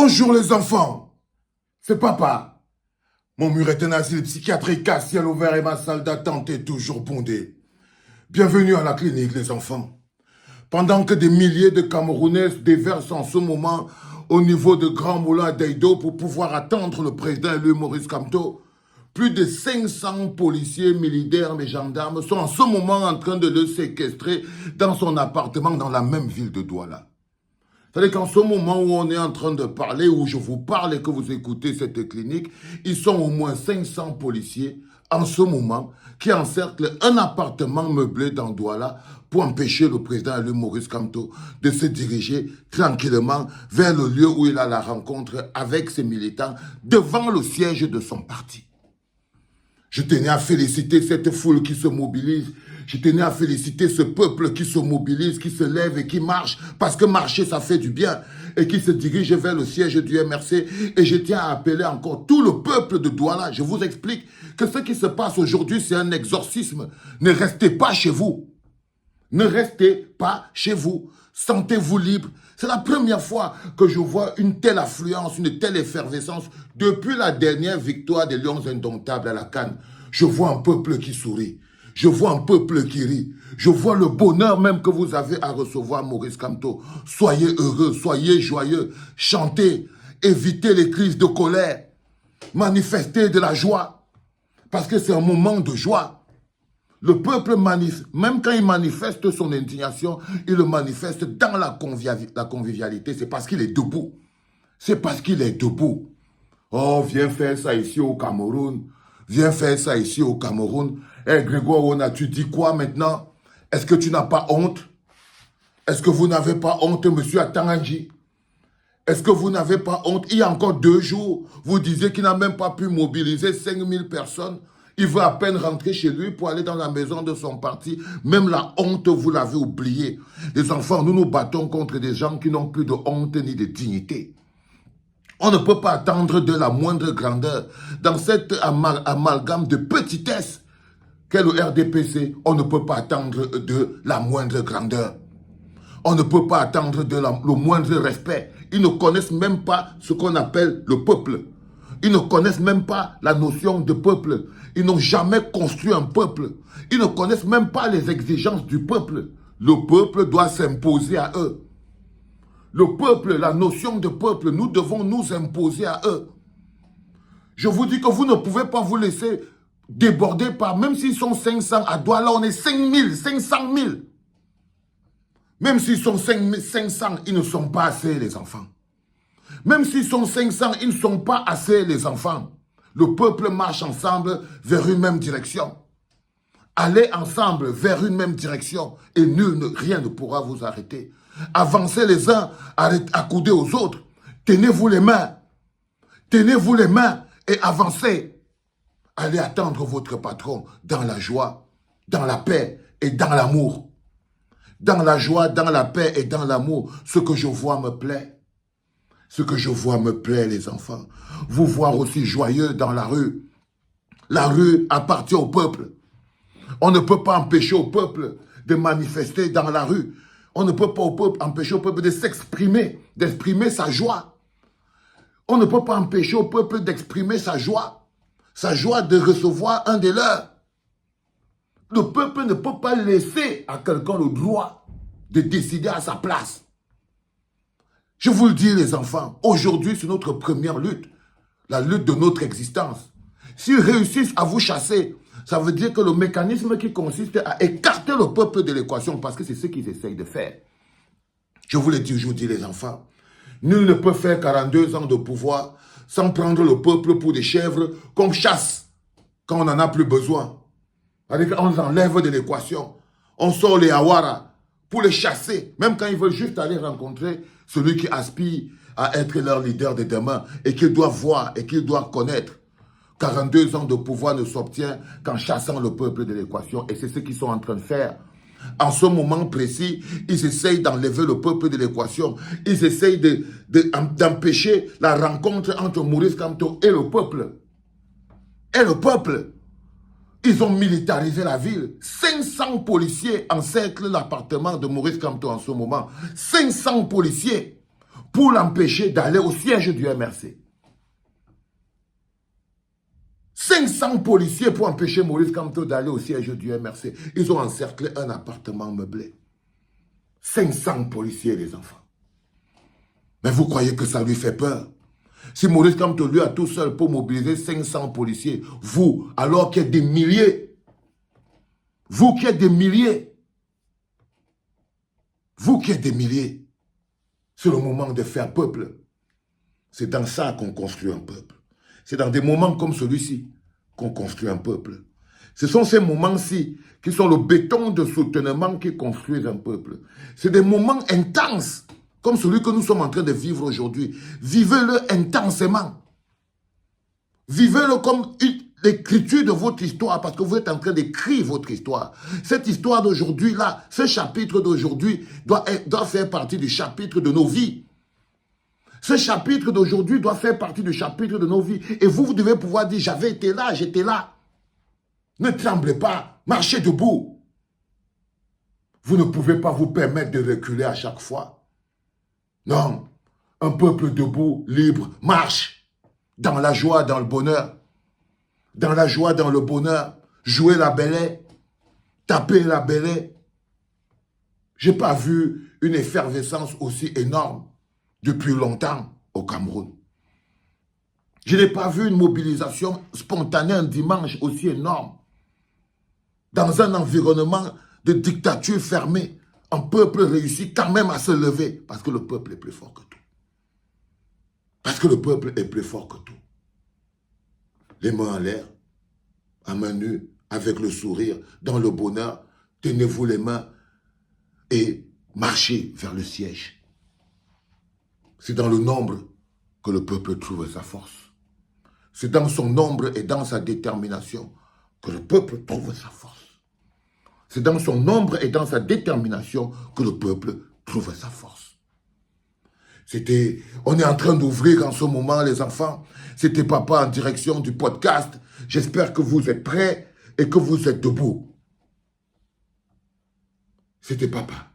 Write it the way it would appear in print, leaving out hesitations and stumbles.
Bonjour les enfants, c'est papa. Mon mur est un asile psychiatrique à ciel ouvert et ma salle d'attente est toujours bondée. Bienvenue à la clinique les enfants. Pendant que des milliers de Camerounais se déversent en ce moment au niveau de Grand Moulin d'Eido pour pouvoir attendre le président élu Maurice Kamto, plus de 500 policiers, militaires et gendarmes sont en ce moment en train de le séquestrer dans son appartement dans la même ville de Douala. C'est-à-dire qu'en ce moment où on est en train de parler, où je vous parle et que vous écoutez cette clinique, ils sont au moins 500 policiers en ce moment qui encerclent un appartement meublé dans Douala pour empêcher le président élu Maurice Kamto de se diriger tranquillement vers le lieu où il a la rencontre avec ses militants devant le siège de son parti. Je tenais à féliciter cette foule qui se mobilise. Je tenais à féliciter ce peuple qui se mobilise, qui se lève et qui marche, parce que marcher, ça fait du bien, et qui se dirige vers le siège du MRC. Et je tiens à appeler encore tout le peuple de Douala. Je vous explique que ce qui se passe aujourd'hui, c'est un exorcisme. Ne restez pas chez vous. Ne restez pas chez vous. Sentez-vous libre. C'est la première fois que je vois une telle affluence, une telle effervescence depuis la dernière victoire des Lions Indomptables à la CAN. Je vois un peuple qui sourit. Je vois un peuple qui rit. Je vois le bonheur même que vous avez à recevoir Maurice Kamto. Soyez heureux, soyez joyeux. Chantez, évitez les crises de colère. Manifestez de la joie. Parce que c'est un moment de joie. Le peuple, même quand il manifeste son indignation, il le manifeste dans la convivialité. C'est parce qu'il est debout. C'est parce qu'il est debout. Oh, viens faire ça ici au Cameroun. Viens faire ça ici au Cameroun. Eh, Grégoire, tu dis quoi maintenant? Est-ce que tu n'as pas honte? Est-ce que vous n'avez pas honte, monsieur Atanganji? Est-ce que vous n'avez pas honte? Il y a encore 2 jours, vous disiez qu'il n'a même pas pu mobiliser 5000 personnes. Il veut à peine rentrer chez lui pour aller dans la maison de son parti. Même la honte, vous l'avez oublié. Les enfants, nous nous battons contre des gens qui n'ont plus de honte ni de dignité. On ne peut pas attendre de la moindre grandeur. Dans cette amalgame de petitesse qu'est le RDPC, on ne peut pas attendre de la moindre grandeur. On ne peut pas attendre le moindre respect. Ils ne connaissent même pas ce qu'on appelle le peuple. Ils ne connaissent même pas la notion de peuple. Ils n'ont jamais construit un peuple. Ils ne connaissent même pas les exigences du peuple. Le peuple doit s'imposer à eux. Le peuple, la notion de peuple, nous devons nous imposer à eux. Je vous dis que vous ne pouvez pas vous laisser déborder par, même s'ils sont 500, à Douala, on est 5000, 500 000. Même s'ils sont 500, ils ne sont pas assez, les enfants. Même s'ils sont 500, ils ne sont pas assez, les enfants. Le peuple marche ensemble vers une même direction. Allez ensemble vers une même direction et rien ne pourra vous arrêter. Avancez les uns, accoudés aux autres. Tenez-vous les mains. Tenez-vous les mains et avancez. Allez attendre votre patron dans la joie, dans la paix et dans l'amour. Dans la joie, dans la paix et dans l'amour, ce que je vois me plaît. Ce que je vois me plaît, les enfants. Vous voir aussi joyeux dans la rue. La rue appartient au peuple. On ne peut pas empêcher au peuple de manifester dans la rue. On ne peut pas empêcher au peuple de s'exprimer, d'exprimer sa joie. On ne peut pas empêcher au peuple d'exprimer sa joie de recevoir un des leurs. Le peuple ne peut pas laisser à quelqu'un le droit de décider à sa place. Je vous le dis, les enfants, aujourd'hui, c'est notre première lutte, la lutte de notre existence. S'ils réussissent à vous chasser, ça veut dire que le mécanisme qui consiste à écarter le peuple de l'équation, parce que c'est ce qu'ils essayent de faire. Je vous l'ai toujours dit, les enfants, nul ne peut faire 42 ans de pouvoir sans prendre le peuple pour des chèvres qu'on chasse quand on n'en a plus besoin. C'est-à-dire qu'on les enlève de l'équation. On sort les Awara pour les chasser, même quand ils veulent juste aller rencontrer celui qui aspire à être leur leader de demain et qu'ils doivent voir et qu'ils doivent connaître. 42 ans de pouvoir ne s'obtient qu'en chassant le peuple de l'équation. Et c'est ce qu'ils sont en train de faire. En ce moment précis, ils essayent d'enlever le peuple de l'équation. Ils essayent d'empêcher la rencontre entre Maurice Kamto et le peuple. Et le peuple. Ils ont militarisé la ville. 500 policiers encerclent l'appartement de Maurice Kamto en ce moment. 500 policiers pour l'empêcher d'aller au siège du MRC. 500 policiers pour empêcher Maurice Kamto d'aller au siège du MRC. Ils ont encerclé un appartement meublé. 500 policiers, les enfants. Mais vous croyez que ça lui fait peur? Si Maurice Kamto, lui, a tout seul pour mobiliser 500 policiers, vous, alors qu'il y a des milliers, vous qui êtes des milliers, vous qui êtes des milliers, c'est le moment de faire peuple. C'est dans ça qu'on construit un peuple. C'est dans des moments comme celui-ci qu'on construit un peuple. Ce sont ces moments-ci qui sont le béton de soutènement qui construisent un peuple. C'est des moments intenses, comme celui que nous sommes en train de vivre aujourd'hui. Vivez-le intensément. Vivez-le comme l'écriture de votre histoire, parce que vous êtes en train d'écrire votre histoire. Cette histoire d'aujourd'hui-là, ce chapitre d'aujourd'hui doit faire partie du chapitre de nos vies. Ce chapitre d'aujourd'hui doit faire partie du chapitre de nos vies. Et vous devez pouvoir dire, j'avais été là, j'étais là. Ne tremblez pas, marchez debout. Vous ne pouvez pas vous permettre de reculer à chaque fois. Non, un peuple debout, libre, marche. Dans la joie, dans le bonheur. Dans la joie, dans le bonheur. Jouez la belaie. Tapez la belaie. Je n'ai pas vu une effervescence aussi énorme depuis longtemps au Cameroun. Je n'ai pas vu une mobilisation spontanée un dimanche aussi énorme. Dans un environnement de dictature fermée, un peuple réussit quand même à se lever parce que le peuple est plus fort que tout. Parce que le peuple est plus fort que tout. Les mains en l'air, à main nue, avec le sourire, dans le bonheur, tenez-vous les mains et marchez vers le siège. C'est dans le nombre que le peuple trouve sa force. C'est dans son nombre et dans sa détermination que le peuple trouve sa force. C'est dans son nombre et dans sa détermination que le peuple trouve sa force. On est en train d'ouvrir en ce moment, les enfants. C'était Papa en direction du podcast. J'espère que vous êtes prêts et que vous êtes debout. C'était Papa.